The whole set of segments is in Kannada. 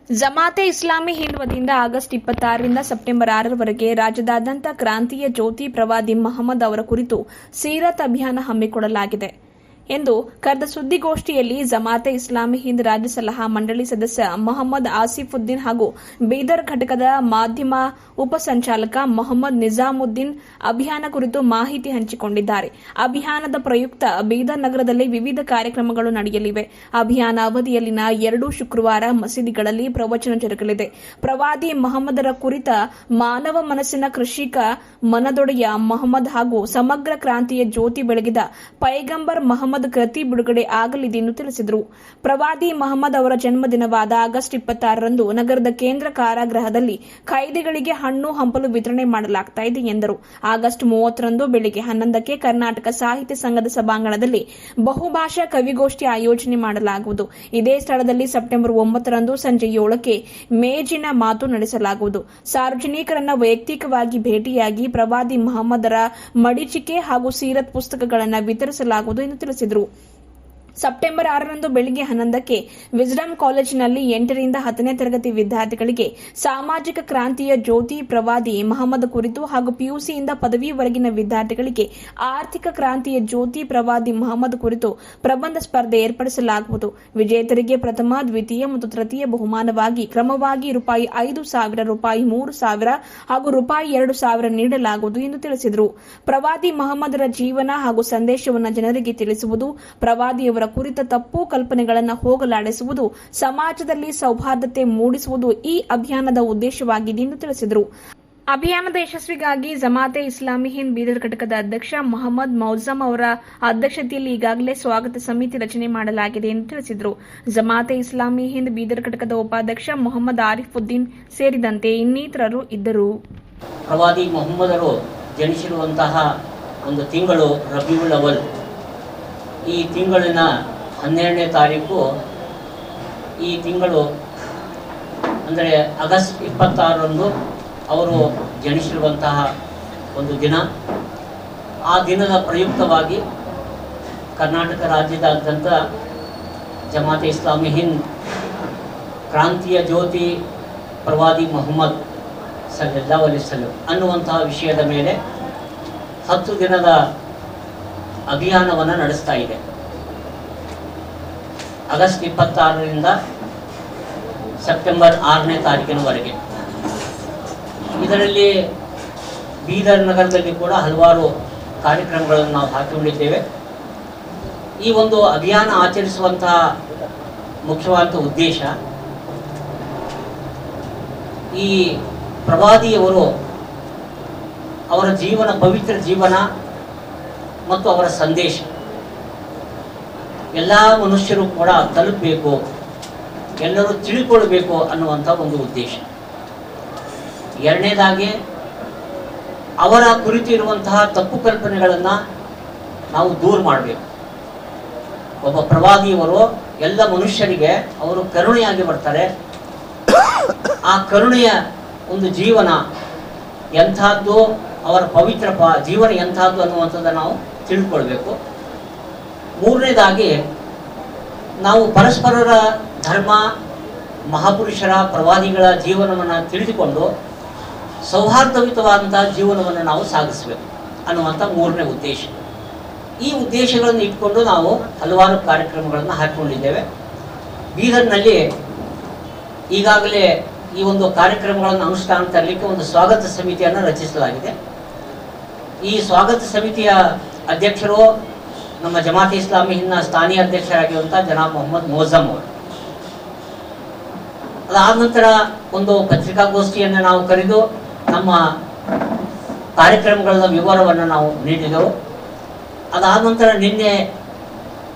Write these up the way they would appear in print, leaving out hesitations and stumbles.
ಜಮಾತೆ ಇಸ್ಲಾಮಿ ಹಿಂದ್ ವತಿಯಿಂದ ಆಗಸ್ಟ್ 26ರಿಂದ ಸೆಪ್ಟೆಂಬರ್ 6ರವರೆಗೆ ರಾಜ್ಯದಾದ್ಯಂತ ಕ್ರಾಂತಿಯ ಜ್ಯೋತಿ ಪ್ರವಾದಿ ಮೊಹಮ್ಮದ್ ಅವರ ಕುರಿತು ಸೀರತ್ ಅಭಿಯಾನ ಹಮ್ಮಿಕೊಳ್ಳಲಾಗಿದೆ ಎಂದು ಕರೆದ ಸುದ್ದಿಗೋಷ್ಠಿಯಲ್ಲಿ ಜಮಾತೆ ಇಸ್ಲಾಮಿ ಹಿಂದ್ ರಾಜ್ಯ ಸಲಹಾ ಮಂಡಳಿ ಸದಸ್ಯ ಮೊಹಮ್ಮದ್ ಆಸಿಫುದ್ದೀನ್ ಹಾಗೂ ಬೀದರ್ ಘಟಕದ ಮಾಧ್ಯಮ ಉಪಸಂಚಾಲಕ ಮೊಹಮ್ಮದ್ ನಿಜಾಮುದ್ದೀನ್ ಅಭಿಯಾನ ಕುರಿತು ಮಾಹಿತಿ ಹಂಚಿಕೊಂಡಿದ್ದಾರೆ. ಅಭಿಯಾನದ ಪ್ರಯುಕ್ತ ಬೀದರ್ ನಗರದಲ್ಲಿ ವಿವಿಧ ಕಾರ್ಯಕ್ರಮಗಳು ನಡೆಯಲಿವೆ. ಅಭಿಯಾನ ಅವಧಿಯಲ್ಲಿನ 2 ಶುಕ್ರವಾರ ಮಸೀದಿಗಳಲ್ಲಿ ಪ್ರವಚನ ಜರುಗಲಿದೆ. ಪ್ರವಾದಿ ಮೊಹಮ್ಮದರ ಕುರಿತ ಮಾನವ ಮನಸ್ಸಿನ ಕೃಷಿಕ ಮನದೊಡೆಯ ಮೊಹಮ್ಮದ್ ಹಾಗೂ ಸಮಗ್ರ ಕ್ರಾಂತಿಯ ಜ್ಯೋತಿ ಬೆಳಗಿದ ಪೈಗಂಬರ್ ಮೊಹಮ್ಮದ್ ಕೃತಿ ಬಿಡುಗಡೆ ಆಗಲಿದೆ ಎಂದು ತಿಳಿಸಿದರು. ಪ್ರವಾದಿ ಮೊಹಮ್ಮದ್ ಅವರ ಜನ್ಮದಿನವಾದ ಆಗಸ್ಟ್ 26ರಂದು ನಗರದ ಕೇಂದ್ರ ಕಾರಾಗೃಹದಲ್ಲಿ ಖೈದಿಗಳಿಗೆ ಹಣ್ಣು ಹಂಪಲು ವಿತರಣೆ ಮಾಡಲಾಗುತ್ತಿದೆ ಎಂದರು. ಆಗಸ್ಟ್ 30ರಂದು ಬೆಳಗ್ಗೆ 11ಕ್ಕೆ ಕರ್ನಾಟಕ ಸಾಹಿತ್ಯ ಸಂಘದ ಸಭಾಂಗಣದಲ್ಲಿ ಬಹುಭಾಷಾ ಕವಿಗೋಷ್ಠಿ ಆಯೋಜನೆ ಮಾಡಲಾಗುವುದು. ಇದೇ ಸ್ಥಳದಲ್ಲಿ ಸೆಪ್ಟೆಂಬರ್ 9ರಂದು ಸಂಜೆ 7ಕ್ಕೆ ಮೇಜಿನ ಮಾತು ನಡೆಸಲಾಗುವುದು. ಸಾರ್ವಜನಿಕರನ್ನ ವೈಯಕ್ತಿಕವಾಗಿ ಭೇಟಿಯಾಗಿ ಪ್ರವಾದಿ ಮೊಹಮ್ಮದರ ಮಡಿಚಿಕೆ ಹಾಗೂ ಸೀರತ್ ಪುಸ್ತಕಗಳನ್ನು ವಿತರಿಸಲಾಗುವುದು ಎಂದು ತಿಳಿಸಿದರು. ಸೆಪ್ಟೆಂಬರ್ 6ರಂದು ಬೆಳಗ್ಗೆ 11ಕ್ಕೆ ವಿಸ್ಡಮ್ ಕಾಲೇಜಿನಲ್ಲಿ 8ರಿಂದ 10ನೇ ತರಗತಿ ವಿದ್ಯಾರ್ಥಿಗಳಿಗೆ ಸಾಮಾಜಿಕ ಕ್ರಾಂತಿಯ ಜ್ಯೋತಿ ಪ್ರವಾದಿ ಮೊಹಮ್ಮದ್ ಕುರಿತು ಹಾಗೂ ಪಿಯುಸಿಯಿಂದ ಪದವಿವರೆಗಿನ ವಿದ್ಯಾರ್ಥಿಗಳಿಗೆ ಆರ್ಥಿಕ ಕ್ರಾಂತಿಯ ಜ್ಯೋತಿ ಪ್ರವಾದಿ ಮೊಹಮ್ಮದ್ ಕುರಿತು ಪ್ರಬಂಧ ಸ್ಪರ್ಧೆ ಏರ್ಪಡಿಸಲಾಗುವುದು. ವಿಜೇತರಿಗೆ ಪ್ರಥಮ, ದ್ವಿತೀಯ ಮತ್ತು ತೃತೀಯ ಬಹುಮಾನವಾಗಿ ಕ್ರಮವಾಗಿ ₹5,000, ₹3,000 ಹಾಗೂ ₹2,000 ನೀಡಲಾಗುವುದು ಎಂದು ತಿಳಿಸಿದರು. ಪ್ರವಾದಿ ಮೊಹಮ್ಮದರ ಜೀವನ ಹಾಗೂ ಸಂದೇಶವನ್ನು ಜನರಿಗೆ ತಿಳಿಸುವುದು, ಪ್ರವಾದಿಯವರ ಕುರಿತ ತಪ್ಪು ಕಲ್ಪನೆಗಳನ್ನು ಹೋಗಲಾಡಿಸುವುದು, ಸಮಾಜದಲ್ಲಿ ಸೌಹಾರ್ದತೆ ಮೂಡಿಸುವುದು ಈ ಅಭಿಯಾನದ ಉದ್ದೇಶವಾಗಿದೆ ಎಂದು ತಿಳಿಸಿದರು. ಅಭಿಯಾನದ ಯಶಸ್ವಿಗಾಗಿ ಜಮಾತೆ ಇಸ್ಲಾಮಿ ಹಿಂದ್ ಬೀದರ್ ಘಟಕದ ಅಧ್ಯಕ್ಷ ಮೊಹಮ್ಮದ್ ಮೌಜಮ್ ಅವರ ಅಧ್ಯಕ್ಷತೆಯಲ್ಲಿ ಈಗಾಗಲೇ ಸ್ವಾಗತ ಸಮಿತಿ ರಚನೆ ಮಾಡಲಾಗಿದೆ ಎಂದು ತಿಳಿಸಿದರು. ಜಮಾತೆ ಇಸ್ಲಾಮಿ ಹಿಂದ್ ಬೀದರ್ ಘಟಕದ ಉಪಾಧ್ಯಕ್ಷ ಮೊಹಮ್ಮದ್ ಆರಿಫುದ್ದೀನ್ ಸೇರಿದಂತೆ ಇನ್ನಿತರರು ಇದ್ದರು. ಪ್ರವಾದಿ ಮೊಹಮ್ಮದರು ಜನಿಸಿರುವಂತಹ ಒಂದು ತಿಂಗಳು ರಬಿಯುಲ್ ಅವಲ್. ಈ ತಿಂಗಳಿನ 12ನೇ ತಾರೀಕು, ಈ ತಿಂಗಳು ಅಂದರೆ ಆಗಸ್ಟ್ 26ರಂದು ಅವರು ಜನಿಸಿರುವಂತಹ ಒಂದು ದಿನ. ಆ ದಿನದ ಪ್ರಯುಕ್ತವಾಗಿ ಕರ್ನಾಟಕ ರಾಜ್ಯದಾದ್ಯಂತ ಜಮಾತೆ ಇಸ್ಲಾಮಿ ಹಿಂದ್ ಕ್ರಾಂತಿಯ ಜ್ಯೋತಿ ಪ್ರವಾದಿ ಮೊಹಮ್ಮದ್ ಸಲ್ಲಲ್ಲಾಹು ಅಲೈಹಿ ವಸಲ್ಲಂ ಅನ್ನುವಂತಹ ವಿಷಯದ ಮೇಲೆ 10 ದಿನದ ಅಭಿಯಾನವನ್ನು ನಡೆಸ್ತಾ ಇದೆ. ಆಗಸ್ಟ್ 26ರಿಂದ ಸೆಪ್ಟೆಂಬರ್ 6ನೇ ತಾರೀಕಿನವರೆಗೆ. ಇದರಲ್ಲಿ ಬೀದರ್ ನಗರದಲ್ಲಿ ಕೂಡ ಹಲವಾರು ಕಾರ್ಯಕ್ರಮಗಳನ್ನು ನಾವು ಹಾಕಿಕೊಂಡಿದ್ದೇವೆ. ಈ ಒಂದು ಅಭಿಯಾನ ಆಚರಿಸುವಂತಹ ಮುಖ್ಯವಾದ ಉದ್ದೇಶ, ಈ ಪ್ರವಾದಿಯವರು ಅವರ ಜೀವನ, ಪವಿತ್ರ ಜೀವನ ಮತ್ತು ಅವರ ಸಂದೇಶ ಎಲ್ಲ ಮನುಷ್ಯರು ಕೂಡ ತಲುಪಬೇಕು, ಎಲ್ಲರೂ ತಿಳ್ಕೊಳ್ಬೇಕು ಅನ್ನುವಂಥ ಒಂದು ಉದ್ದೇಶ. ಎರಡನೇದಾಗಿ ಅವರ ಕುರಿತು ಇರುವಂತಹ ತಪ್ಪು ಕಲ್ಪನೆಗಳನ್ನು ನಾವು ದೂರ ಮಾಡಬೇಕು. ಒಬ್ಬ ಪ್ರವಾದಿಯವರು ಎಲ್ಲ ಮನುಷ್ಯರಿಗೆ ಅವರು ಕರುಣೆಯಾಗಿ ಬರ್ತಾರೆ. ಆ ಕರುಣೆಯ ಒಂದು ಜೀವನ ಎಂಥದ್ದು, ಅವರ ಪವಿತ್ರ ಜೀವನ ಎಂಥದ್ದು ಅನ್ನುವಂಥದ್ದನ್ನು ನಾವು ತಿಳ್ಕೊಳ್ಬೇಕು. ಮೂರನೇದಾಗಿ ನಾವು ಪರಸ್ಪರರ ಧರ್ಮ, ಮಹಾಪುರುಷರ, ಪ್ರವಾದಿಗಳ ಜೀವನವನ್ನು ತಿಳಿದುಕೊಂಡು ಸೌಹಾರ್ದಯುತವಾದಂತಹ ಜೀವನವನ್ನು ನಾವು ಸಾಗಿಸಬೇಕು ಅನ್ನುವಂಥ ಮೂರನೇ ಉದ್ದೇಶ. ಈ ಉದ್ದೇಶಗಳನ್ನು ಇಟ್ಕೊಂಡು ನಾವು ಹಲವಾರು ಕಾರ್ಯಕ್ರಮಗಳನ್ನು ಹಾಕಿಕೊಂಡಿದ್ದೇವೆ. ಬೀದರ್ನಲ್ಲಿ ಈಗಾಗಲೇ ಈ ಒಂದು ಕಾರ್ಯಕ್ರಮಗಳನ್ನು ಅನುಷ್ಠಾನ ತರಲಿಕ್ಕೆ ಒಂದು ಸ್ವಾಗತ ಸಮಿತಿಯನ್ನು ರಚಿಸಲಾಗಿದೆ. ಈ ಸ್ವಾಗತ ಸಮಿತಿಯ ಅಧ್ಯಕ್ಷರು ನಮ್ಮ ಜಮಾತೆ ಇಸ್ಲಾಮಿ ಹಿಂದ್ನ ಸ್ಥಾನೀಯ ಅಧ್ಯಕ್ಷರಾಗಿರುವಂತಹ ಜನಾಬ್ ಮೊಹಮ್ಮದ್ ಮೌಜಮ್ ಅವರು. ಅದಾದ ನಂತರ ಒಂದು ಪತ್ರಿಕಾಗೋಷ್ಠಿಯನ್ನು ನಾವು ಕರೆದು ನಮ್ಮ ಕಾರ್ಯಕ್ರಮಗಳ ವಿವರವನ್ನು ನಾವು ನೀಡಿದೆವು. ಅದಾದ ನಂತರ ನಿನ್ನೆ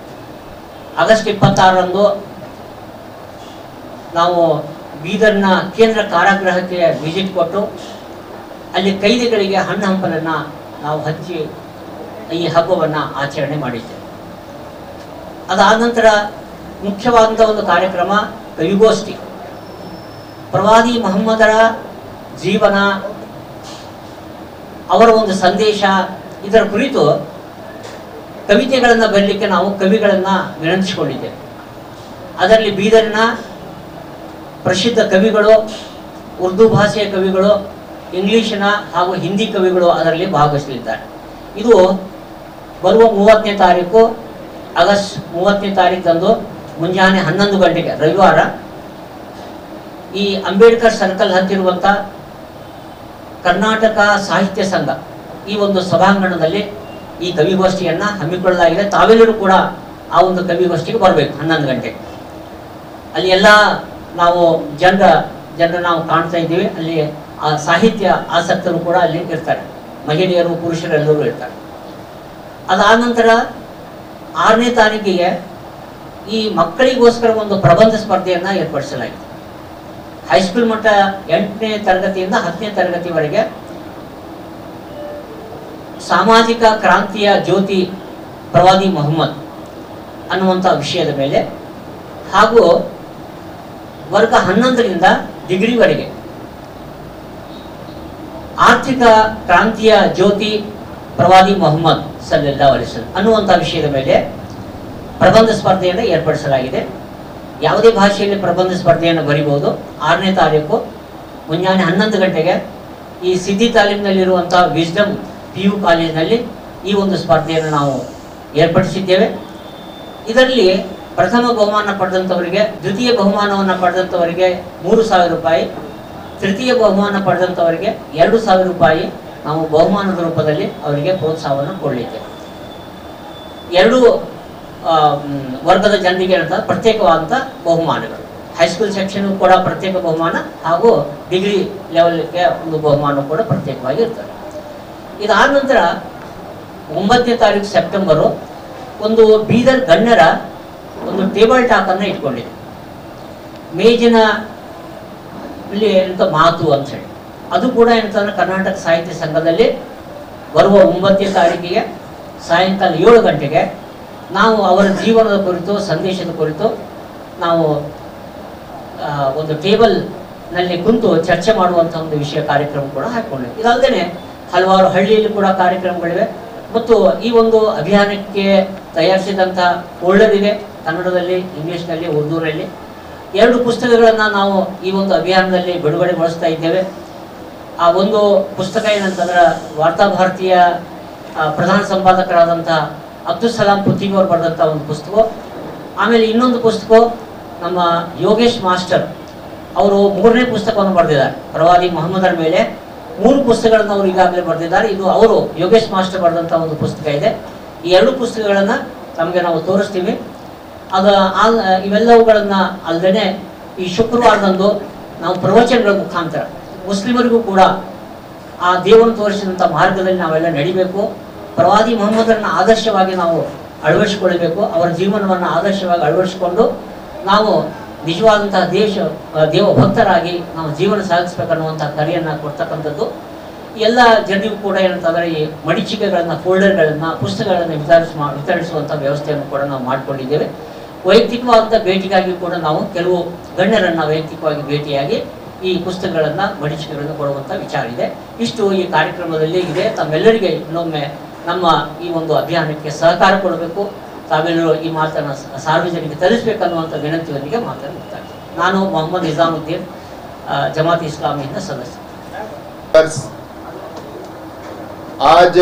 ಆಗಸ್ಟ್ 26ರಂದು ನಾವು ಬೀದರ್ನ ಕೇಂದ್ರ ಕಾರಾಗೃಹಕ್ಕೆ ವಿಸಿಟ್ ಕೊಟ್ಟು ಅಲ್ಲಿ ಕೈದಿಗಳಿಗೆ ಹಣ್ಣು ಹಂಪಲನ್ನು ನಾವು ಹಂಚಿ ಈ ಹಬ್ಬವನ್ನು ಆಚರಣೆ ಮಾಡಿದ್ದೇವೆ. ಅದಾದ ನಂತರ ಮುಖ್ಯವಾದಂಥ ಒಂದು ಕಾರ್ಯಕ್ರಮ ಕವಿಗೋಷ್ಠಿ. ಪ್ರವಾದಿ ಮೊಹಮ್ಮದರ ಜೀವನ, ಅವರ ಒಂದು ಸಂದೇಶ, ಇದರ ಕುರಿತು ಕವಿತೆಗಳನ್ನು ಬರಲಿಕ್ಕೆ ನಾವು ಕವಿಗಳನ್ನು ವಿನಂತಿಸಿಕೊಂಡಿದ್ದೇವೆ. ಅದರಲ್ಲಿ ಬೀದರ್ನ ಪ್ರಸಿದ್ಧ ಕವಿಗಳು, ಉರ್ದು ಭಾಷೆಯ ಕವಿಗಳು, ಇಂಗ್ಲಿಷಿನ ಹಾಗೂ ಹಿಂದಿ ಕವಿಗಳು ಅದರಲ್ಲಿ ಭಾಗವಹಿಸಲಿದ್ದಾರೆ. ಇದು ಬರುವ 30ನೇ ತಾರೀಕು ಆಗಸ್ಟ್ 30ನೇ ತಾರೀಕಂದು ಮುಂಜಾನೆ 11 ಗಂಟೆಗೆ ರವಿವಾರ ಈ ಅಂಬೇಡ್ಕರ್ ಸರ್ಕಲ್ ಹತ್ತಿರುವಂಥ ಕರ್ನಾಟಕ ಸಾಹಿತ್ಯ ಸಂಘ ಈ ಒಂದು ಸಭಾಂಗಣದಲ್ಲಿ ಈ ಕವಿಗೋಷ್ಠಿಯನ್ನು ಹಮ್ಮಿಕೊಳ್ಳಲಾಗಿದೆ. ತಾವೆಲ್ಲರೂ ಕೂಡ ಆ ಒಂದು ಕವಿಗೋಷ್ಠಿಗೆ ಬರಬೇಕು 11 ಗಂಟೆಗೆ. ಅಲ್ಲಿ ಎಲ್ಲ ನಾವು ಜನರ ನಾವು ಕಾಣ್ತಾ ಇದ್ದೀವಿ. ಅಲ್ಲಿ ಆ ಸಾಹಿತ್ಯ ಆಸಕ್ತರು ಕೂಡ ಅಲ್ಲಿ ಇರ್ತಾರೆ, ಮಹಿಳೆಯರು ಪುರುಷರು ಎಲ್ಲರೂ ಇರ್ತಾರೆ. ಅದಾದ ನಂತರ 6ನೇ ತಾರೀಕಿಗೆ ಈ ಮಕ್ಕಳಿಗೋಸ್ಕರ ಒಂದು ಪ್ರಬಂಧ ಸ್ಪರ್ಧೆಯನ್ನು ಏರ್ಪಡಿಸಲಾಗಿದೆ. ಹೈಸ್ಕೂಲ್ ಮಟ್ಟ 8ನೇ ತರಗತಿಯಿಂದ 10ನೇ ತರಗತಿವರೆಗೆ ಸಾಮಾಜಿಕ ಕ್ರಾಂತಿಯ ಜ್ಯೋತಿ ಪ್ರವಾದಿ ಮೊಹಮ್ಮದ್ ಅನ್ನುವಂಥ ವಿಷಯದ ಮೇಲೆ ಹಾಗೂ ವರ್ಗ 11ರಿಂದ ಡಿಗ್ರಿವರೆಗೆ ಆರ್ಥಿಕ ಕ್ರಾಂತಿಯ ಜ್ಯೋತಿ ಪ್ರವಾದಿ ಮೊಹಮ್ಮದ್ ಸಲ್ಲಲ್ಲಾಹು ಅಲೈಹಿ ವಸಲ್ಲಂ ಅನ್ನುವಂಥ ವಿಷಯದ ಮೇಲೆ ಪ್ರಬಂಧ ಸ್ಪರ್ಧೆಯನ್ನು ಏರ್ಪಡಿಸಲಾಗಿದೆ. ಯಾವುದೇ ಭಾಷೆಯಲ್ಲಿ ಪ್ರಬಂಧ ಸ್ಪರ್ಧೆಯನ್ನು ಬರೀಬಹುದು. 6ನೇ ತಾರೀಕು ಮುಂಜಾನೆ 11 ಗಂಟೆಗೆ ಈ ಸಿದ್ದಿ ತಾಲೀಮ್ನಲ್ಲಿರುವಂಥ ವಿಸ್ಡಮ್ PU ಕಾಲೇಜಿನಲ್ಲಿ ಈ ಒಂದು ಸ್ಪರ್ಧೆಯನ್ನು ನಾವು ಏರ್ಪಡಿಸಿದ್ದೇವೆ. ಇದರಲ್ಲಿ ಪ್ರಥಮ ಬಹುಮಾನ ಪಡೆದಂಥವರಿಗೆ, ದ್ವಿತೀಯ ಬಹುಮಾನವನ್ನು ಪಡೆದಂಥವರಿಗೆ 3,000 ರೂಪಾಯಿ, ತೃತೀಯ ಬಹುಮಾನ ಪಡೆದಂಥವರಿಗೆ 2,000 ರೂಪಾಯಿ ನಾವು ಬಹುಮಾನದ ರೂಪದಲ್ಲಿ ಅವರಿಗೆ ಪ್ರೋತ್ಸಾಹವನ್ನು ಕೊಡಲಿದ್ದೇವೆ. ಎರಡೂ ವರ್ಗದ ಜನರಿಗೆ ಪ್ರತ್ಯೇಕವಾದಂಥ ಬಹುಮಾನಗಳು, ಹೈಸ್ಕೂಲ್ ಸೆಕ್ಷನ್ ಕೂಡ ಪ್ರತ್ಯೇಕ ಬಹುಮಾನ ಹಾಗೂ ಡಿಗ್ರಿ ಲೆವೆಲ್ಗೆ ಒಂದು ಬಹುಮಾನ ಕೂಡ ಪ್ರತ್ಯೇಕವಾಗಿ ಇರ್ತದೆ. ಇದಾದ ನಂತರ 9ನೇ ತಾರೀಕು ಸೆಪ್ಟೆಂಬರು ಒಂದು ಬೀದರ್ ಗಣ್ಯರ ಒಂದು ಟೇಬಲ್ ಟಾಕ್ ಅನ್ನು ಇಟ್ಕೊಂಡಿದೆ. ಮೇಜಿನ ಎಂತ ಮಾತು ಅಂತ ಹೇಳಿ ಅದು ಕೂಡ ಏನಂತಂದ್ರೆ ಕರ್ನಾಟಕ ಸಾಹಿತ್ಯ ಸಂಘದಲ್ಲಿ ಬರುವ 9ನೇ ತಾರೀಕಿಗೆ ಸಾಯಂಕಾಲ 7 ಗಂಟೆಗೆ ನಾವು ಅವರ ಜೀವನದ ಕುರಿತು, ಸಂದೇಶದ ಕುರಿತು ನಾವು ಒಂದು ಟೇಬಲ್ನಲ್ಲಿ ಕುಂತು ಚರ್ಚೆ ಮಾಡುವಂಥ ಒಂದು ವಿಷಯ ಕಾರ್ಯಕ್ರಮ ಕೂಡ ಹಾಕಿಕೊಂಡಿವೆ. ಇದಲ್ಲದೆ ಹಲವಾರು ಹಳ್ಳಿಯಲ್ಲಿ ಕೂಡ ಕಾರ್ಯಕ್ರಮಗಳಿವೆ ಮತ್ತು ಈ ಒಂದು ಅಭಿಯಾನಕ್ಕೆ ತಯಾರಿಸಿದಂಥ ಫೋಲ್ಡರ್ ಇದೆ, ಕನ್ನಡದಲ್ಲಿ, ಇಂಗ್ಲೀಷ್ನಲ್ಲಿ, ಉರ್ದೂನಲ್ಲಿ. 2 ಪುಸ್ತಕಗಳನ್ನು ನಾವು ಈ ಒಂದು ಅಭಿಯಾನದಲ್ಲಿ ಬಿಡುಗಡೆಗೊಳಿಸ್ತಾ ಇದ್ದೇವೆ. ಆ ಒಂದು ಪುಸ್ತಕ ಏನಂತಂದ್ರೆ ವಾರ್ತಾಭಾರತೀಯ ಪ್ರಧಾನ ಸಂಪಾದಕರಾದಂಥ ಅಬ್ದುಲ್ ಸಲಾಂ ಪುತ್ತಿಗೆ ಅವರು ಬರೆದಂಥ ಒಂದು ಪುಸ್ತಕ. ಆಮೇಲೆ ಇನ್ನೊಂದು ಪುಸ್ತಕ ನಮ್ಮ ಯೋಗೇಶ್ ಮಾಸ್ಟರ್ ಅವರು 3ನೇ ಪುಸ್ತಕವನ್ನು ಬರೆದಿದ್ದಾರೆ. ಪ್ರವಾದಿ ಮೊಹಮ್ಮದರ ಮೇಲೆ 3 ಪುಸ್ತಕಗಳನ್ನು ಅವರು ಈಗಾಗಲೇ ಬರೆದಿದ್ದಾರೆ. ಇದು ಅವರು ಯೋಗೇಶ್ ಮಾಸ್ಟರ್ ಬರೆದಂಥ ಒಂದು ಪುಸ್ತಕ ಇದೆ. ಈ 2 ಪುಸ್ತಕಗಳನ್ನು ನಮಗೆ ನಾವು ತೋರಿಸ್ತೀವಿ. ಇವೆಲ್ಲವುಗಳನ್ನು ಅಲ್ಲದೆ ಈ ಶುಕ್ರವಾರದಂದು ನಾವು ಪ್ರವಚನಗಳ ಮುಖಾಂತರ ಮುಸ್ಲಿಮರಿಗೂ ಕೂಡ ಆ ದೇವರನ್ನು ತೋರಿಸಿದಂಥ ಮಾರ್ಗದಲ್ಲಿ ನಾವೆಲ್ಲ ನಡಿಬೇಕು. ಪ್ರವಾದಿ ಮೊಹಮ್ಮದರನ್ನ ಆದರ್ಶವಾಗಿ ನಾವು ಅಳವಡಿಸಿಕೊಳ್ಳಬೇಕು. ಅವರ ಜೀವನವನ್ನು ಆದರ್ಶವಾಗಿ ಅಳವಡಿಸಿಕೊಂಡು ನಾವು ನಿಜವಾದಂತಹ ದೇವ ಭಕ್ತರಾಗಿ ನಾವು ಜೀವನ ಸಾಗಿಸ್ಬೇಕನ್ನುವಂಥ ಕರೆಯನ್ನು ಕೊಡ್ತಕ್ಕಂಥದ್ದು. ಎಲ್ಲ ಜನರಿಗೂ ಕೂಡ ಏನಂತಂದರೆ ಈ ಮಡಿಚಿಕೆಗಳನ್ನು, ಫೋಲ್ಡರ್ಗಳನ್ನು, ಪುಸ್ತಕಗಳನ್ನು ವಿತರಿಸುವಂಥ ವ್ಯವಸ್ಥೆಯನ್ನು ಕೂಡ ನಾವು ಮಾಡಿಕೊಂಡಿದ್ದೇವೆ. ವೈಯಕ್ತಿಕವಾದಂಥ ಭೇಟಿಗಾಗಿ ಕೂಡ ನಾವು ಕೆಲವು ಗಣ್ಯರನ್ನು ವೈಯಕ್ತಿಕವಾಗಿ ಭೇಟಿಯಾಗಿ ಈ ಪುಸ್ತಕಗಳನ್ನು, ಮಡಿಚಿಕೆಗಳನ್ನು ಕೊಡುವಂಥ ವಿಚಾರ ಇದೆ. ಇಷ್ಟು ಈ ಕಾರ್ಯಕ್ರಮದಲ್ಲಿ ಇದೆ. ತಮ್ಮೆಲ್ಲರಿಗೆ ಇನ್ನೊಮ್ಮೆ ನಮ್ಮ ಈ ಒಂದು ಅಭಿಯಾನಕ್ಕೆ ಸಹಕಾರ ಕೊಡಬೇಕು. ತಾವೆಲ್ಲರೂ ಈ ಮಾತನ್ನು ಸಾರ್ವಜನಿಕ ತಲುಪಿಸಬೇಕನ್ನುವಂಥ ವಿನಂತಿಯೊಂದಿಗೆ ಮಾತನಾಡ್ತಾರೆ. ನಾನು ಮೊಹಮ್ಮದ್ ನಿಜಾಮುದ್ದೀನ್, ಜಮಾತ್ ಇಸ್ಲಾಮಿಯಿಂದ ಸದಸ್ಯ. आज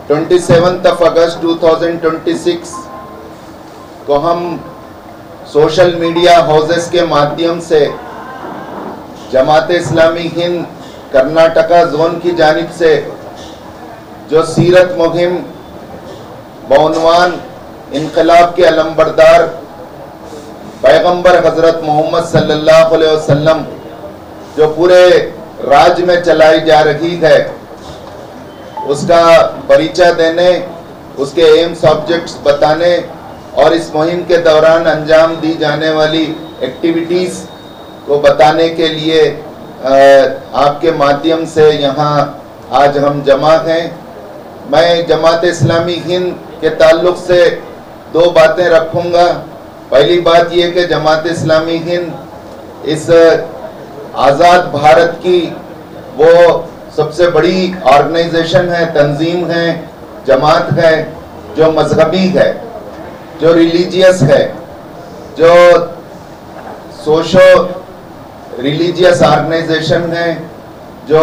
27 अगस्त 2026 को हम सोशल मीडिया हाउसेस के माध्यम से जमात इस्लामी हिंद कर्नाटका जोन की जानिब से जो सीरत मुहिम बउनवान इनकलाब के अलमबरदार पैगंबर हजरत मोहम्मद सल्लल्लाहु अलैहि वसल्लम जो पूरे राज्य में चलाई जा रही है उसका परिचय देने, उसके एम्स ऑब्जेक्ट्स बताने और इस मुहिम के दौरान अंजाम दी जाने वाली एक्टिविटीज़ को बताने के लिए आपके माध्यम से यहाँ आज हम जमा हैं। मैं जमात इस्लामी हिंद के ताल्लुक़ से 2 बातें रखूँगा। पहली बात ये कि जमात इस्लामी हिंद इस आज़ाद भारत की वो सबसे बड़ी ऑर्गेनाइजेशन है, तंजीम है, जमात है जो मजहबी है, जो रिलीजियस है, जो सोशो रिलीजियस ऑर्गेनाइजेशन है, जो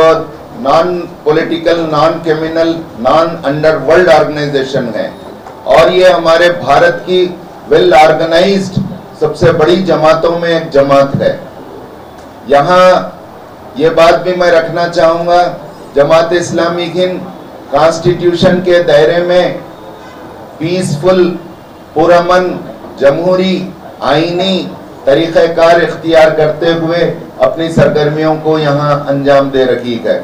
non political, non criminal, non underworld organisation है, और ये हमारे भारत की वेल ऑर्गेनाइज्ड सबसे बड़ी जमातों में एक जमात है। यहाँ ये बात भी मैं रखना चाहूँगा, जमात इस्लामी हिंद कॉन्स्टिट्यूशन के दायरे में पीसफुल, पुरअमन, जमहूरी, आईनी तरीक़ेकार इख्तियार करते हुए अपनी सरगर्मियों को यहाँ अंजाम दे रही है।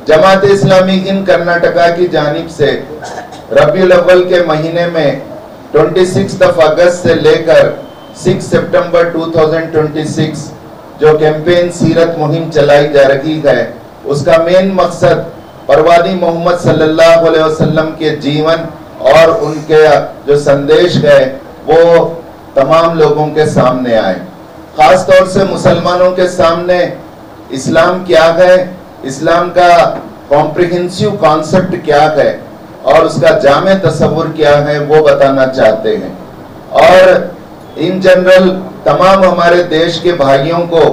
जमात इस्लामी हिंद कर्नाटका की जानिब से रबीउल अव्वल के महीने में 26 अगस्त से लेकर 6 सितंबर 2026 जो कैंपेन सीरत मुहिम चलाई जा रही है, उसका मेन मकसद परवादी मोहम्मद सल्लल्लाहु अलैहि वसल्लम के जीवन और उनके जो संदेश है वो तमाम लोगों के सामने आए। खास तौर से मुसलमानों के सामने इस्लाम क्या है, इस्लाम का कॉम्प्रिहेंसिव कॉन्सेप्ट क्या है और उसका जामे तस्वुर क्या है वो बताना चाहते हैं। और इन जनरल तमाम हमारे देश के भाइयों को,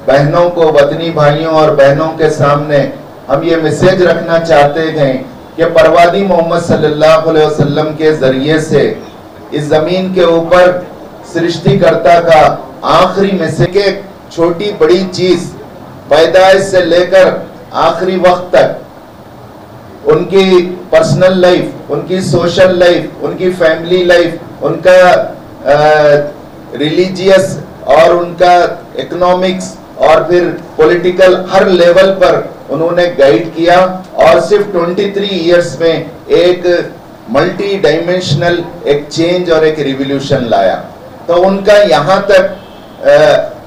बहनों को, वतनी भाइयों और बहनों के सामने हम ये मैसेज रखना चाहते हैं कि परवादी मोहम्मद सल्लल्लाहु अलैहि वसल्लम के जरिए से इस जमीन के ऊपर सृष्टिकर्ता का आखिरी मैसेज के छोटी बड़ी चीज पैदाइश से लेकर आखिरी वक्त तक उनकी पर्सनल लाइफ, उनकी सोशल लाइफ, उनकी फैमिली लाइफ, उनका रिलीजियस और उनका इकोनॉमिक्स और फिर पॉलिटिकल हर लेवल पर उन्होंने गाइड किया और सिर्फ 23 इयर्स में एक मल्टी डायमेंशनल एक चेंज और एक रिवॉल्यूशन लाया। तो उनका यहाँ तक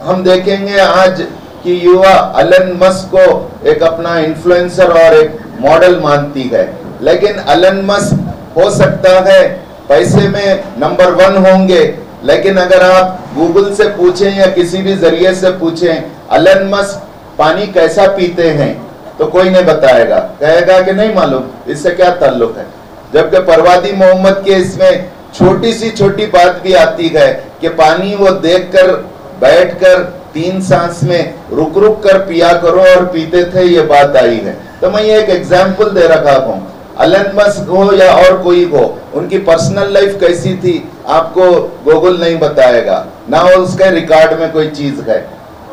हम देखेंगे आज कि युवा एलन मस्क को एक अपना इन्फ्लुएंसर और एक मॉडल मानती है, लेकिन एलन मस्क हो सकता है पैसे में नंबर 1 होंगे, लेकिन अगर आप गूगल से पूछें या किसी भी जरिए से पूछें एलन मस्क पानी कैसा पीते हैं तो कोई नहीं बताएगा, कहेगा कि नहीं मालूम, इससे क्या ताल्लुक है। जबकि परवादी मोहम्मद के इसमें छोटी सी छोटी बात भी आती है कि पानी वो देखकर बैठकर 3 सांस में रुक रुक कर पिया करो और पीते थे, ये बात आई है। तो मैं ये एक एग्जाम्पल दे रखा हूँ। एलन मस्क हो या और कोई हो, उनकी पर्सनल लाइफ कैसी थी आपको गूगल नहीं बताएगा, ना उसके रिकॉर्ड में कोई चीज है।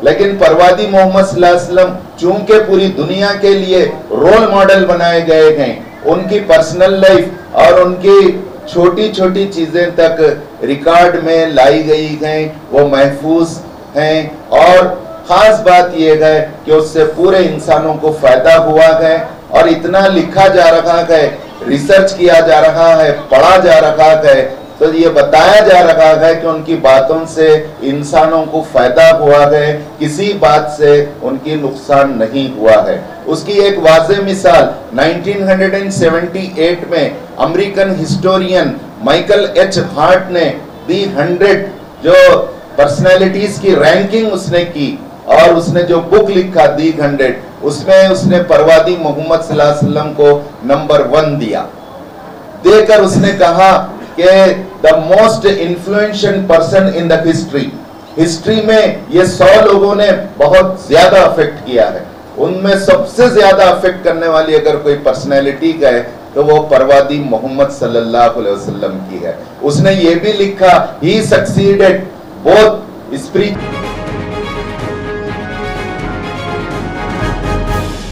लेकिन परवादी मोहम्मद सल्लल्लाहु अलैहि वसल्लम चूंकि पूरी दुनिया के लिए रोल मॉडल बनाए गए हैं, उनकी पर्सनल लाइफ और उनकी छोटी छोटी चीजें तक रिकॉर्ड में लाई गई हैं, वो महफूज हैं। और खास बात यह है कि उससे पूरे इंसानों को फायदा हुआ है और इतना लिखा जा रहा है, रिसर्च किया जा रहा है, पढ़ा जा रहा है, तो ये बताया जा रहा है कि उनकी बातों से इंसानों को फायदा हुआ है, किसी बात से उनकी नुकसान नहीं हुआ है। उसकी एक वाज़ेह मिसाल 1978 में American historian Michael H heart ने दी 100 जो पर्सनैलिटीज की रैंकिंग उसने की और उसने जो बुक लिखा दी 100, उसमें उसने परवादी मोहम्मद सल्लल्लाहु अलैहि वसल्लम को नंबर 1 दिया। देकर उसने कहा कि the most influential person in the history में ये 100 लोगों ने बहुत ज्यादा अफेक्ट किया है, उनमें सबसे ज्यादा अफेक्ट करने वाली अगर कोई पर्सनैलिटी है तो वो परवादी मोहम्मद सल्लल्लाहु अलैहि वसल्लम की है। उसने ये भी लिखा, ही सक्सीडेड बोथ स्पिरिचुअल